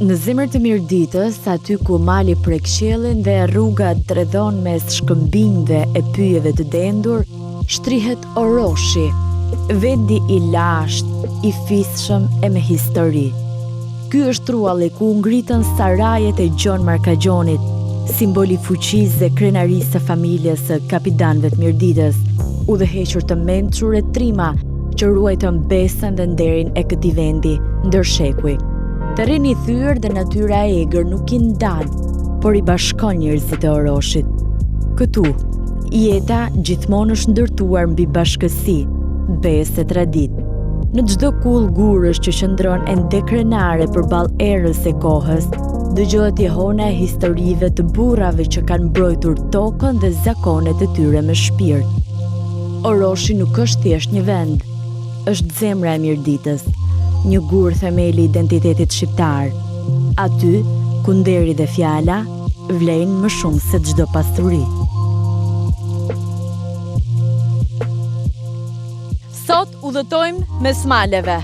Në zemër të Mirditës, aty ku mali prek qiellin dhe rruga dredhon mes shkëmbinjve e pyjeve të dendur, shtrihet Oroshi, vendi i lashtë, i fisshëm e me histori. Ky është trualli ku ngritën sarajet e Gjon Markaxhonit, simboli fuqisë dhe krenarisë së familjes së kapitanëve të Mirditës, udhëhequr të mençur e trima që ruajtën besën dhe nderin e këtij vendi ndër shekuj. Terreni i thyer dhe natyra e egër nuk i ndal, por i bashkon njerëzit e Oroshit. Këtu, jeta gjithmonë është ndërtuar mbi bashkësi, besë e traditë. Në çdo kull gurësh që qëndron ende krenare përballë erës së kohës, dëgjohet jehona e historive të burrave që kanë mbrojtur tokën dhe zakonet e tyre me shpirt. Oroshi nuk është thjesht një vend, është zemra e Mirditës, një gur themeli i identitetit shqiptar. Aty, ku nderi dhe fjala vlejnë më shumë se çdo pasuri. Sot udhëtojmë mes maleve,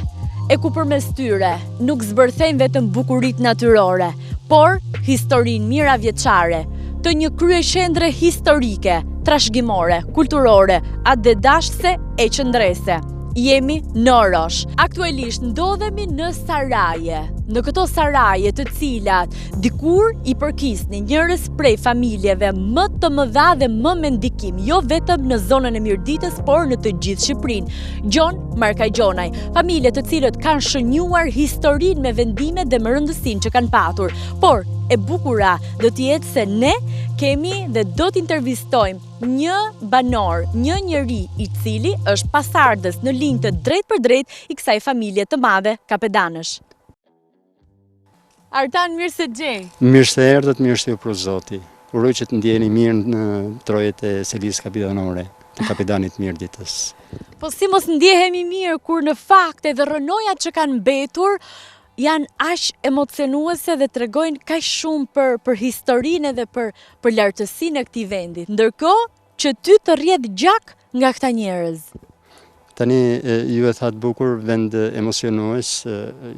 e ku përmes tyre nuk zbërthejmë vetëm bukuritë natyrore, por historinë miravjeçare të një kryeqendre historike, trashëgimore, kulturore, adedashse e qëndrese. Jemi në Orosh. Aktualisht ndodhemi në saraje. Në këto saraje të cilat dikur i përkisnin njerëz prej familjeve më të mëdha dhe më me ndikim, jo vetëm në zonën e Mirditës, por në të gjithë Shqipërinë. Gjon Markaxhonaj, familje të cilët kanë shënjuar historinë me vendime dhe me rëndësinë që kanë patur. Por e bukura do të jetë se ne kemi dhe do të intervistojmë një banor, një njeri i cili është pasardhës në linjë të drejtë për drejtë i kësaj familje të madhe kapedanësh. Artan, mirë se gjej. Mirë se erdhët, mirë se ju pro Zoti. Uroj që të ndjeni mirë në trojet e selisë kapitanore të kapitanit Mirditës. Po si mos ndjehemi mirë kur në fakt edhe rënojat që kanë mbetur janë aq emocionuese dhe tregojnë kaq shumë për historinë dhe për lartësinë e këtij vendi. Ndërkohë që ty të rrjedh gjak nga këta njerëz. Tani ju e thatë bukur, vend emocionues,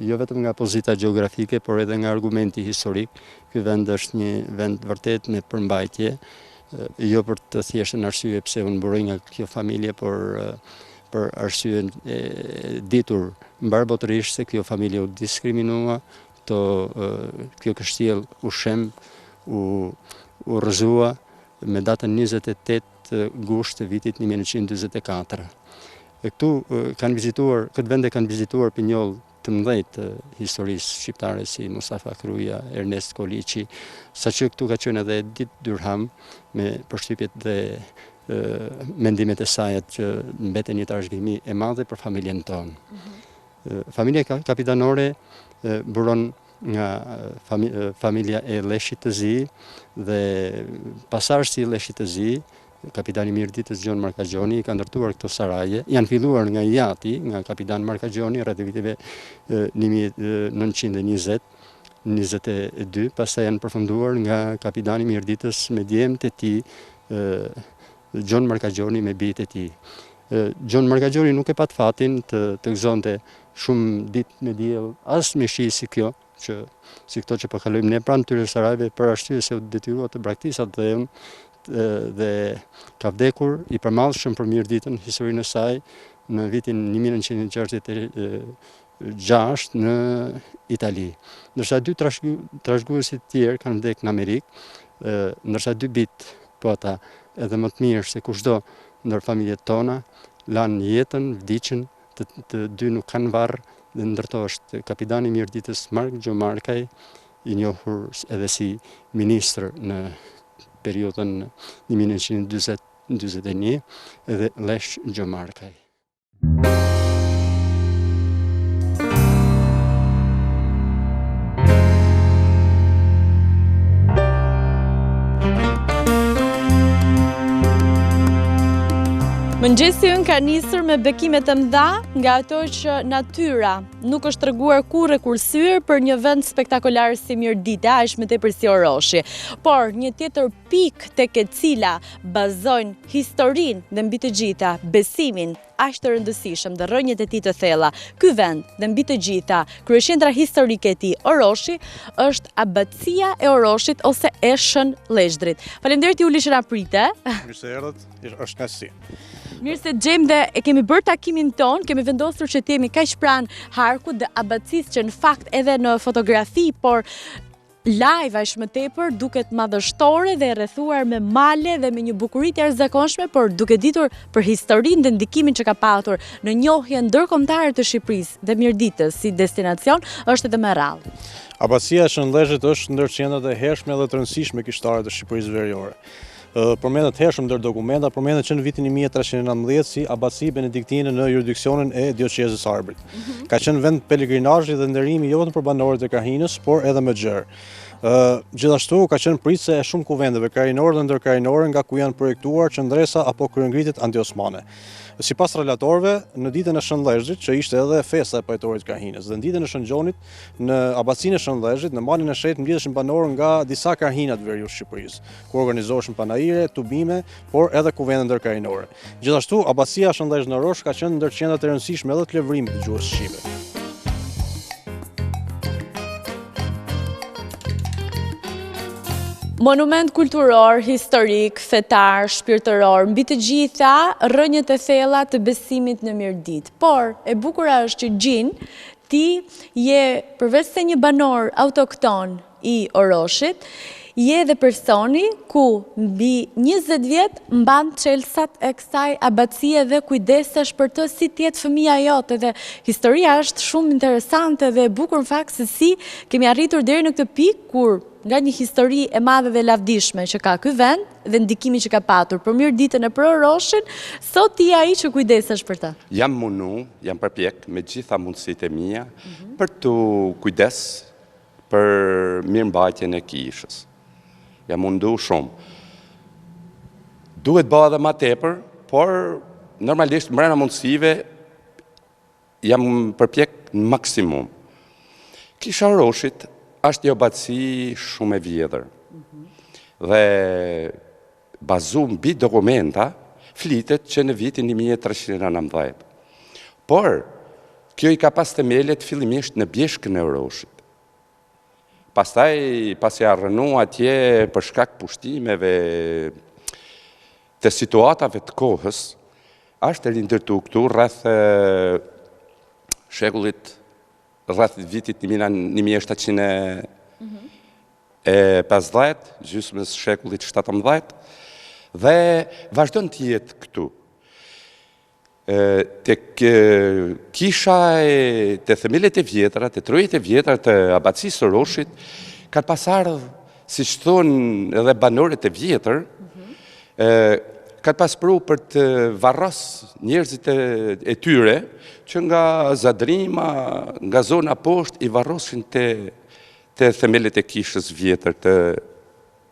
jo vetëm nga pozita gjeografike, por edhe nga argumenti historik. Ky vend është një vend vërtet me përmbajtje, jo për të thjeshtën arsye pse unë buroj nga kjo familje, por për arsye ditur mbarëbotërisht se kjo familje u diskriminua, kjo kështjell u shem, u rrëzua me datën 28 gusht të vitit 1944. Këtu kanë vizituar, këtë vende kanë vizituar pinjoll të mëdhenj të historisë shqiptare si Mustafa Kruja, Ernest Koliçi, saqë këtu ka qenë edhe Edith Dyrham me përshtypjet dhe mendimet e saj që mbeten një trashëgimi e madhe për familjen tonë. Familja kapitanore buron nga familja e Leshit të Zi dhe pasardhësi i Leshit të Zi, kapitani Mirditës Gjon Markaxhoni ka ndërtuar këto saraje. Janë filluar nga Jati, nga kapitan Markaxhoni rreth viteve 1920-22, pastaj janë përfunduar nga kapitani Mirditës me djemtë e tij, Gjon Markaxhoni me bijtë e tij. Gjon Markaxhoni nuk e pat fatin të gëzonte shumë ditë me diell, as me shi si kjo, si këto që po kalojmë ne pranë këtyre sarajeve, për arsye se u detyrua të braktisat dhe ka vdekur i përmallshëm për Mirditën, historinë e saj në vitin 1966 në Itali. Ndërsa dy trashëguesit tjerë kanë vdekur në Amerikë, ndërsa dy bijtë, po ata edhe më të mirë se kushdo ndër familjet tona, lanë jetën, vdiqën, të dy nuk kanë varr dhe ndërto është kapitani Mirditës Mark Gjomarkaj, i njohur edhe si ministër në periudhën 1940-41 edhe Lesh Gjomarkaj. Mëngjesi ynë ka nisur me bekime të mëdha nga ato që natyra nuk është treguar kurrë kursyer për një vend spektakolar si Mirdita, aq më tepër si Oroshi. Por një tjetër pikë tek e cila bazojnë historinë dhe mbi të gjitha besimin aq të rëndësishëm dhe rrënjët e tij të thella. Ky vend dhe mbi të gjitha kryeqendra historike e tij Oroshi është abatësia e Oroshit ose e Shën Lezhdrit. Faleminderit ju që na prite. Mirë se erdhët, është kënaqësi. Mirë se gjejmë dhe e kemi bërë takimin ton, kemi vendosur që t'jemi kaq pranë harkut dhe abatësisë që në fakt edhe në fotografi, por live aq më tepër duket madhështore dhe e rrethuar me male dhe me një bukuri të jashtëzakonshme, por duke ditur për historinë dhe ndikimin që ka patur në njohjen ndërkombëtare të Shqipërisë dhe Mirditës si destinacion, është edhe më rrallë. Abatësia e Shën Lezhdrit është ndër qendrat e hershme dhe të rëndësishme kishtare të Shqipërisë Veriore. Përmendet hershëm ndër dokumenta, përmendet që në vitin 1319 si abatësi benediktine në jurisdiksionin e dioqezës Arbrit. Ka qenë vend pelegrinazhi dhe nderimi jo vetëm për banorët e krahinës, por edhe më gjerë. Gjithashtu ka qenë pritse e shumë kuvendeve krajinore dhe ndërkrajinore nga ku janë projektuar qendresa apo kryengritjet anti-osmane. Sipas relatorëve, në ditën e Shën Lezhdrit, që ishte edhe festa e pajtorit krahinës, dhe në ditën e Shën Gjonit, në abatësinë e Shën Lezhdrit, në malin e shtetit mbledheshin banorë nga disa krahinat veriut Shqipërisë, ku organizoheshin panajire, tubime, por edhe kuvende ndërkrajinore. Gjithashtu, abatësia e Shën Lezhdrit në Orosh ka qenë ndër qendrat e rëndësishme edhe të levrimit të gjuhës shqipe. Monument kulturor, historik, fetar, shpirtëror, mbi të gjitha rrënjët e thella të besimit në Mirditë. Por e bukura është që Gjin, ti je përveç se një banor autokton i Oroshit, je dhe personi ku mbi 20 vjet mban çelësat e kësaj abatësie dhe kujdesesh për të si të jetë fëmia jote, dhe historia është shumë interesante dhe e bukur në fakt se si kemi arritur deri në këtë pikë kur nga një histori e madhe dhe lavdishme që ka ky vend dhe ndikimi që ka patur për Mirditën e për Oroshin, sot ti ai që kujdesesh për të. Jam mundu, jam përpjek me gjitha mundësitë e mia për të kujdes për mirëmbajtjen e kishës. Jam mundu shumë. Duhet bëha edhe ma tepër, por normalisht mbrana mundësive jam përpjek në maksimum. Kisha Oroshit është një abatësi shumë e vjetër. Dhe bazu mbi dokumenta flitet që në vitin 1319. Por, kjo i ka pas themelet fillimisht në bjeshkën e Oroshit. Pastaj, pasi arrënu atje për shkak pushtimeve të situatave të kohës, është rindërtu këtu rreth shekullit, rreth vitit 1750, gjysmës shekullit 17, dhe vazhdon të jetë këtu. Tek kisha të themelet e vjetra, të trojet e vjetra të abatësisë Oroshit, kanë pasardhë, si që thonë edhe banorët e vjetër, kanë paspru për të varros njerëzit e tyre, që nga Zadrima, nga zona poshtë, i varrosin të themelet e kishës vjetër të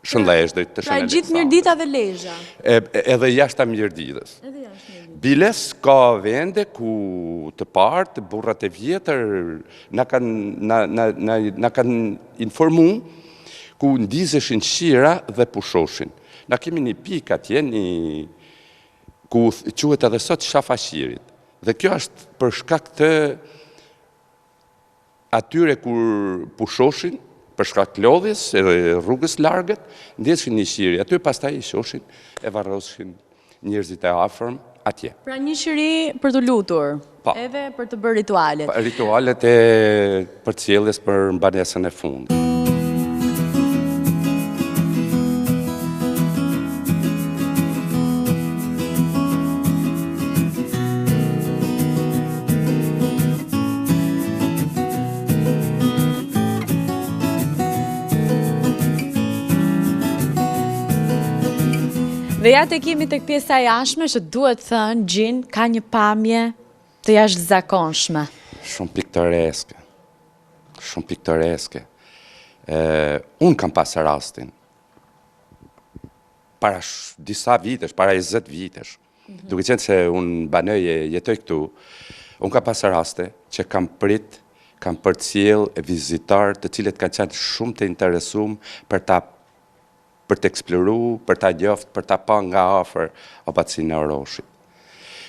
Shën Lezhdrit, të Shën Aleksandrit. Pra gjithë Mirdita dhe Lezhja. Edhe jashta Mirditës. Biles ka vende ku të partë, burrat e vjetër, na kanë informu, ku ndizeshin shira dhe pushoshin. Na kemi një pikë atje, ku quhet edhe sot Shafashirit. Dhe kjo është për shkak të atyre kur pushoshin, për shkak lodhjes, rrugës largët, ndjeshin një shiri. Aty pastaj i shoshin, e varroshin njerëzit e afërm atje. Pra një shiri për të lutur, edhe për të bërë ritualet. Ritualet e përcjelljes për mbanesën e fundit. Dhe ja të kemi të pjesa jashtme që duhet thënë, Gjin ka një pamje të jashtëzakonshme. Shumë piktoreske. Shumë piktoreske. Unë kam pasë rastin. Para disa vitesh, para 20 vitesh. Duke qenë se unë banoj e jetoj këtu, unë ka pasë raste që kam përcjell vizitar të cilët kanë qenë shumë të interesum për të eksploru, për ta njoft, për ta pa nga afër abatësinë e Oroshit.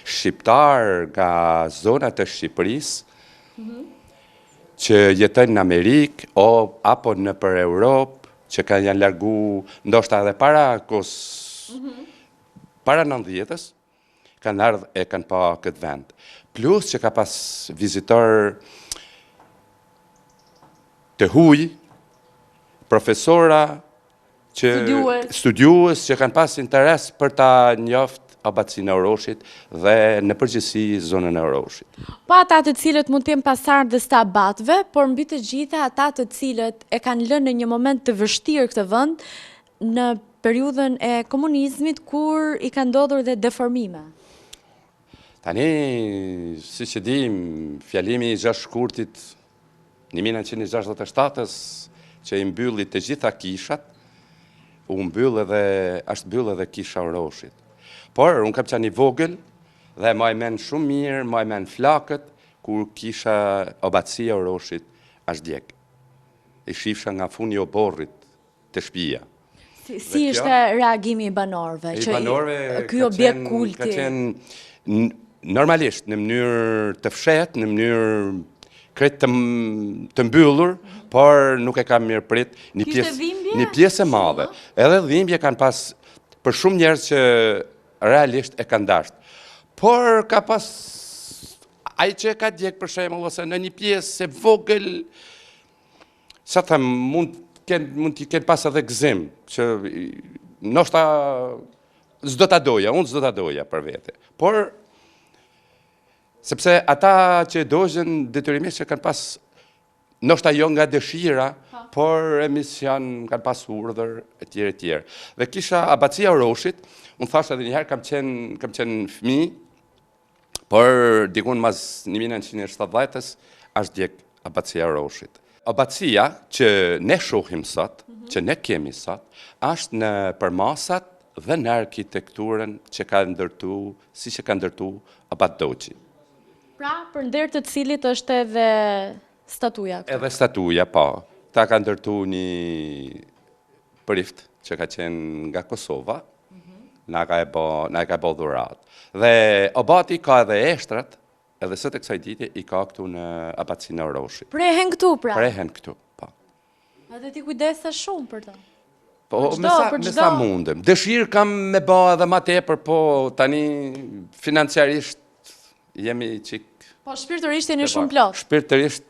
Shqiptar nga zonat e Shqipërisë që jetojnë në Amerikë apo në për Europë, që janë largu ndoshta edhe para 90-s, kanë ardhur e kanë pa këtë vend. Plus që ka pas vizitor të huj, profesora, studiues që kanë pas interes për ta njoft abatësinë e Oroshit dhe në përgjithësi zonën e Oroshit. Po ata të cilët mund të jenë pasardhës të abatëve, por mbi të gjitha ata të cilët e kanë lënë në një moment të vështirë këtë vend në periudhën e komunizmit kur i kanë ndodhur dhe deformime. Tani, si që dim, fjalimi i 6 shkurtit 1967-ës që i mbylli të gjitha kishat, është mbyll edhe kisha Oroshit. Por, unë kam qenë i vogël dhe ma i men shumë mirë, ma i men flakët, kur kisha abatësia Oroshit është djeg. I shifsha nga funi o borrit të shtëpia. Si ishte reagimi i banorëve? I banorëve ky objekt kulti ka qenë normalisht në mënyrë të fshehtë, në mënyrë krejt të mbyllur, por nuk e kam mirë prit një pjesë e madhe. Edhe dhimbje kanë pas për shumë njerëz që realisht e kanë dashur. Por ka pas ai që ka djeg për shembull ose në një pjesë e vogël, sa them, mund t'i kenë pas edhe gëzim, që ndoshta s'do ta doja, unë s'do ta doja për vete. Por sepse ata që dojën detyrimisht që kanë pas ndoshta jo nga dëshira, por emision kanë pas urdhër etj. Dhe kisha abatësia Oroshit, unë thash edhe njëherë kam qenë fëmijë, por dikun mas 1970-s është djeg abatësia Oroshit. Abatësia që ne shohim sot, që ne kemi sot, është në përmasat dhe në arkitekturën që ka ndërtu, si që ka ndërtu Abat Doçi. Pra, për ndër të cilit është edhe statuja këtu? Edhe statuja, po. Ta ka ndërtu një prift që ka qenë nga Kosova, na ka e bo dhurat. Dhe abati ka edhe eshtrat, edhe sot e kësaj dite i ka këtu në abatësinë e Oroshit. Prehen këtu, pra? Prehen këtu, po. Edhe ti kujdesa shumë për ta? Po, me sa mundem. Dëshirë kam me ba edhe ma tepër, po tani financiarisht jemi qik... Po, shpirtërisht jeni shumë plot? Shpirtërisht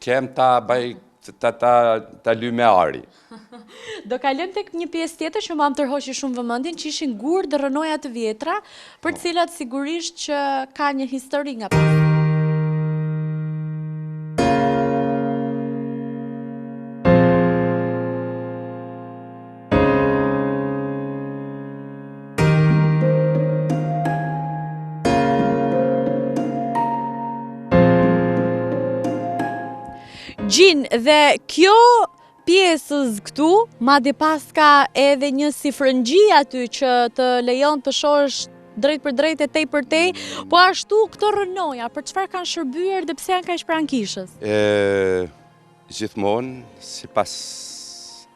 kem ta baj ta ly me ari. Do kalojmë tek një pjesë tjetër që më tërhoqi shumë vëmendjen, që ishin gurë dhe rënoja të vjetra, për cilat sigurisht që ka një histori nga pas. Gjin, dhe kjo pjesës këtu, madje pas ka edhe një si frëngji aty që të lejon të shohësh drejt për drejt e tej për tej, po ashtu këto rënoja, për çfarë kanë shërbyer dhe pse janë kaq pranë kishës? Gjithmonë, sipas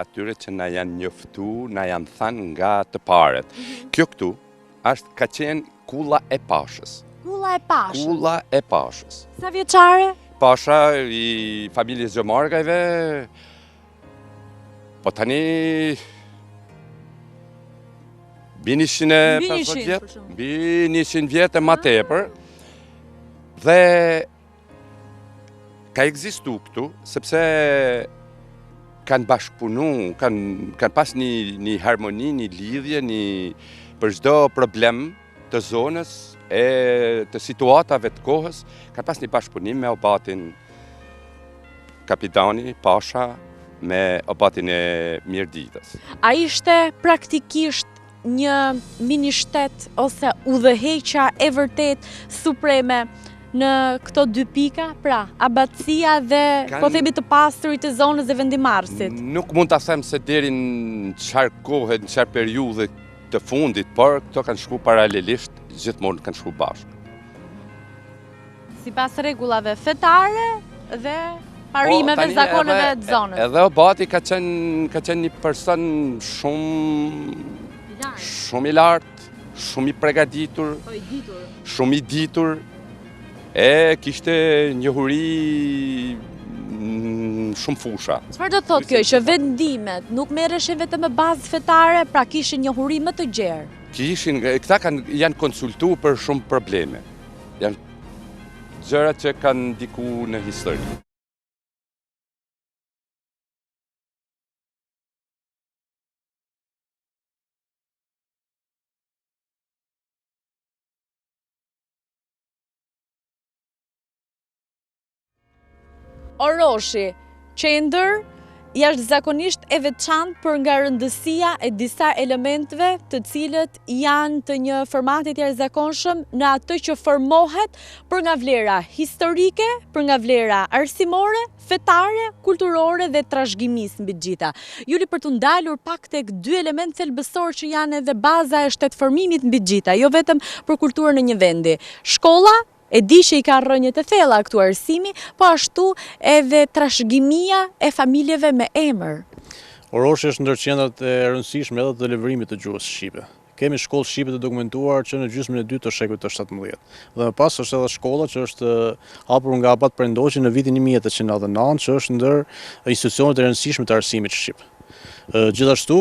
atyre që na janë njoftu, na janë thënë nga të paret. Kjo këtu ka qenë kulla e Pashës. Kulla e Pashës? Kulla e Pashës. Sa vjeçare? Pasha i familjes Gjomargajve, po tani bin 150 vjetë, bin 100 vjetë e ma tepër, dhe ka ekzistu këtu, sepse kanë bashkëpunu, kanë pas një harmoni, një lidhje, për çdo problem të zonës, e të situatave të kohës, ka pas një bashkëpunim me abatin Kapitani, Pasha, me abatin e Mirditës. A ishte praktikisht një mini shtet ose udhëheqja e vërtet supreme në këto dy pika, pra abatësia dhe po themi të pastrurit të zonës dhe vendimarrësit? Nuk mund ta them se deri në çfarë kohë, në çfarë periudhë të fundit, por këto kanë shku paralelisht gjithmonë kanë shku bashkë. Sipas rregullave fetare dhe parimeve, zakoneve të zonës. Edhe o bati ka qenë një person shumë i lartë, shumë i pregaditur, shumë i ditur, e kishte njohuri shumë fusha. Çfarë do thotë kjo, që vendimet nuk merreshin vetëm me bazë fetare, pra kishin njohuri më të gjerë? Këta janë konsultu për shumë probleme. Janë gjëra që kanë ndiku në histori. Oroshi, qendër jashtëzakonisht e veçantë për nga rëndësia e disa elementeve të cilët janë të një formati të jashtëzakonshëm në atë që formohet për nga vlera historike, për nga vlera arsimore, fetare, kulturore dhe trashëgimisë mbi të gjitha. Juli, për të ndalur pak tek dy element thelbësor që janë edhe baza e shtetformimit mbi të gjitha, jo vetëm për kulturën e një vendi. Shkolla e di që i ka rrënjët e thella këtu arsimi, po ashtu edhe trashëgimia e familjeve me emër. Oroshi është ndër qendrat e rëndësishme edhe të levërimit të gjuhës shqipe. Kemi shkollë shqipe të dokumentuar që në gjysmën e dytë të shekullit të 17. Dhe më pas është edhe shkolla që është hapur nga Abat Prendoqi në vitin 1899, që është ndër institucionet e rëndësishme të arsimit shqip. Gjithashtu,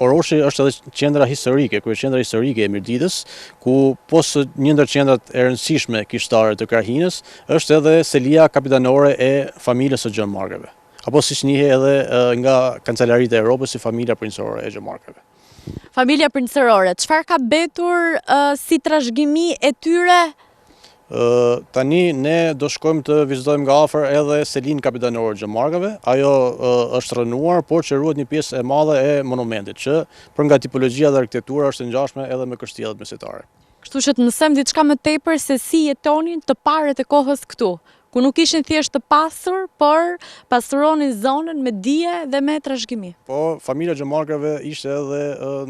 Oroshi është edhe qendra historike, kryeqendra historike e Mirditës, ku posë një ndër qendrat e rëndësishme kishtare të krahinës, është edhe selia kapitanore e familjes së Gjermarkëve. Apo siç njihet edhe nga Kancelaritë e Evropës si familja princerore e Gjermarkëve. Familja princerore, çfarë ka betur si trashëgimi e tyre? Tani ne do shkojmë të vizitojmë nga afër edhe selin kapitanore të Gjermarkëve. Ajo është rënuar, por që ruhet një pjesë e madhe e monumentit, që për nga tipologjia dhe arkitektura është ngjashme edhe me kështjellat mesjetare. Kështu që të mësojmë diçka më tepër se si jetonin të parët e kohës këtu, ku nuk ishin thjesht të pasur, por pasuronin zonën me dije dhe me trashëgimi. Po, familja Gjermarkëve ishte edhe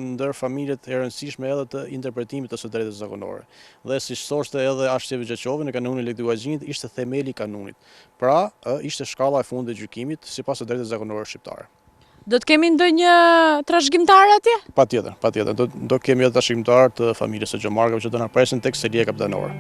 ndër familjet e rëndësishme edhe të interpretimit të së drejtës zakonore. Dhe siç thoshte edhe Ashtjevi Gjaçovi në kanunin Lektuazhinit, ishte themeli i kanunit. Pra, ishte shkalla e fundit e gjykimit sipas së drejtës zakonore shqiptare. Do të kemi ndonjë trashëgimtar atje? Patjetër. Do kemi edhe trashëgimtar të familjes së Gjermarkëve që do na presin tek selia kapitanore.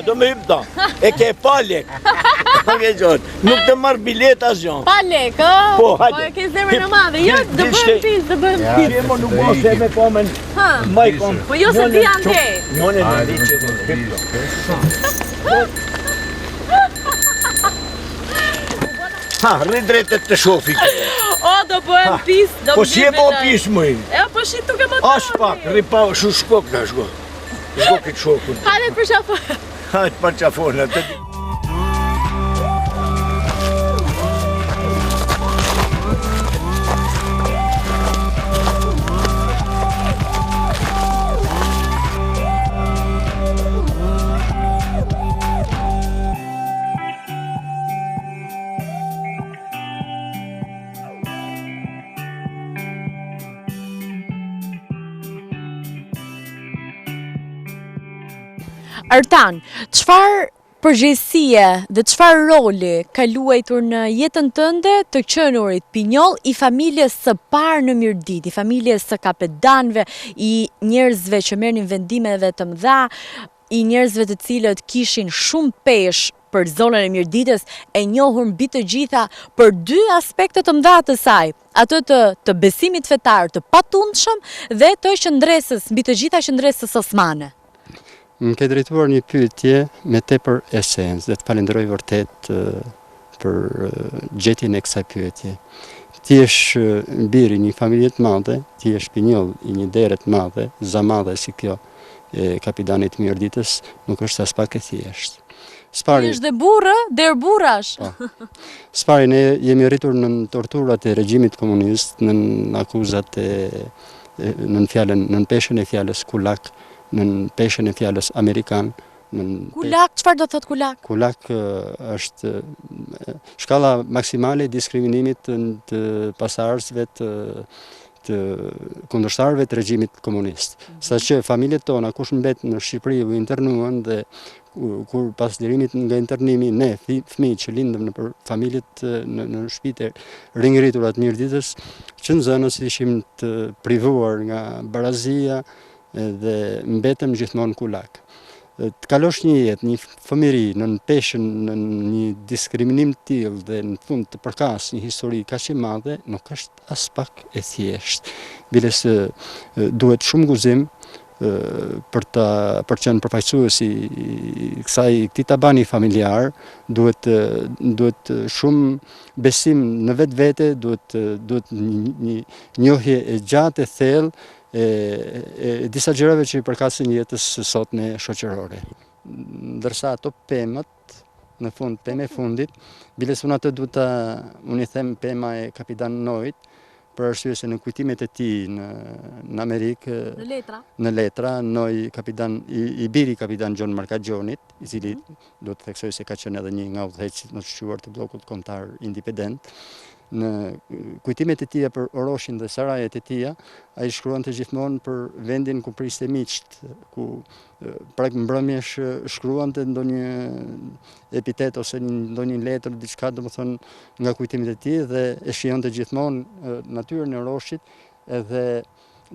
Do me hypta, e ke pa lek. Nuk të marrë bilet as gjon. Pa lek, Po, hajde. Po e ke zemrën e madhe. Jo, do bëjmë pis, do bëjmë pis. Shemo nuk mos e me komen. Maj kom. Po jo se ti ande. Njone në di që të hypta. Ha, rridretet të shofi. O, do bëjmë pis, do Po si e po pis mëjnë? E, po shi tuk e më të. As pak, ripa, shu shkok në shko. Shko këtë shokun. Hajde për shafë. Hajde për qafona. Artan, çfarë përgjegjësie dhe çfarë roli ka luajtur në jetën tënde të qenurit pinjoll i familjes së parë në Mirdit, i familjes së kapetanëve, i njerëzve që merrnin vendime të mëdha, i njerëzve të cilët kishin shumë peshë për zonën e Mirditës, e njohur mbi të gjitha për dy aspekte të mëdha të saj, atë të besimit fetar të patundshëm dhe të qëndresës, mbi të gjitha qëndresës osmane. Më ke drejtuar një pyetje me tepër esencë dhe të falenderoj vërtet për gjetjen e kësaj pyetje. Ti je biri një familje të madhe, ti je pinjoll i një dere të madhe, za madhe si kjo e kapitanit Mirditës, nuk është as pak e thjeshtë. Ti është dhe burrë, der burrash. Spari, ne jemi rritur në torturat e regjimit komunist, në akuzat në peshën e fjalës kulak, në peshën e fjalës amerikan. Kulak, çfarë do thot kulak? Kulak është shkalla maksimale e diskriminimit të pasardhësve të kundërshtarëve të regjimit komunist. Saqë familjet tona, kush mbet në Shqipëri u internuan dhe kur pas lirimit nga internimi, ne fëmijët që lindëm në familjet në shtëpitë ringritura të Mirditës, që në zënës ishim të privuar nga barazia dhe mbetëm gjithmonë kulak. Të kalosh një jetë, një fëmiri në peshën në një diskriminim të tillë dhe në fund të përkas një histori kaq e madhe, nuk është as pak e thjeshtë. Biles duhet shumë guzim për qenë përfaqësues i këtij tabani familjar, duhet shumë besim në vetvete, duhet një njohje e gjatë e thellë e disa gjërave që i përkasin jetës sotme shoqërore. Ndërsa ato pemët, në fund, pemë e fundit, biles unë atë unë i them pema e kapitan Noit, për arsye se në kujtimet e tij në Amerikë, në letra, Noi i biri kapitan John Marcagionit, i cili do të theksoj se ka qenë edhe një nga udhëheqësit në të shquar të bllokut kombëtar independent. Në kujtimet e tija për Oroshin dhe sarajet e tija, ai shkruante gjithmonë për vendin ku priste miqt, ku prek mbrëmjesh shkruante ndonjë epitet ose ndonjë letër, diçka domethënë nga kujtimet e tij dhe e shijonte gjithmonë natyrën e Oroshit edhe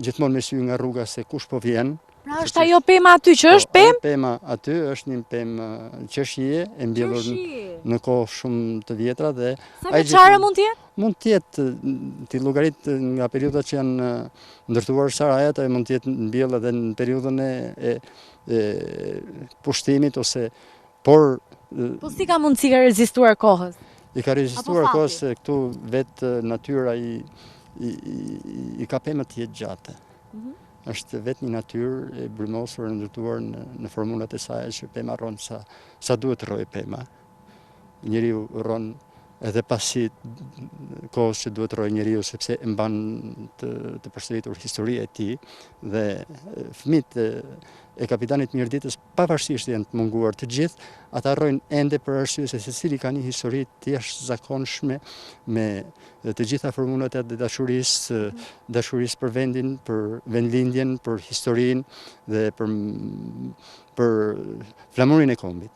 gjithmonë me sy nga rruga se kush po vjen. Pra është ajo pema aty që është pemë? Pema aty është një pemë qeshje e mbjellur në kohë shumë të vjetra dhe sa vjeçare mund të jetë? Mund të jetë ti llogarit nga periudhat që janë ndërtuar sarajat, ai mund të jetë mbjellë edhe në periudhën e pushtimit ose Po si ka mundësi ka rezistuar kohës? I ka rezistuar kohës se këtu vetë natyra i ka pemë të jetë gjate. Është vetë një natyrë e brymosur e ndërtuar në formulat e saj që pema rron sa duhet rrojë pema. Njeriu rron edhe pasi kohës që duhet rrojë njeriu sepse e mban të përsëritur historia e tij dhe fëmijët e kapitanit Mirditës pavarësisht janë të munguar të gjithë, ata rrojnë ende për arsye se secili ka një histori të jashtëzakonshme me të gjitha formulat e dashurisë për vendin, për vendlindjen, për historinë dhe për flamurinë e kombit.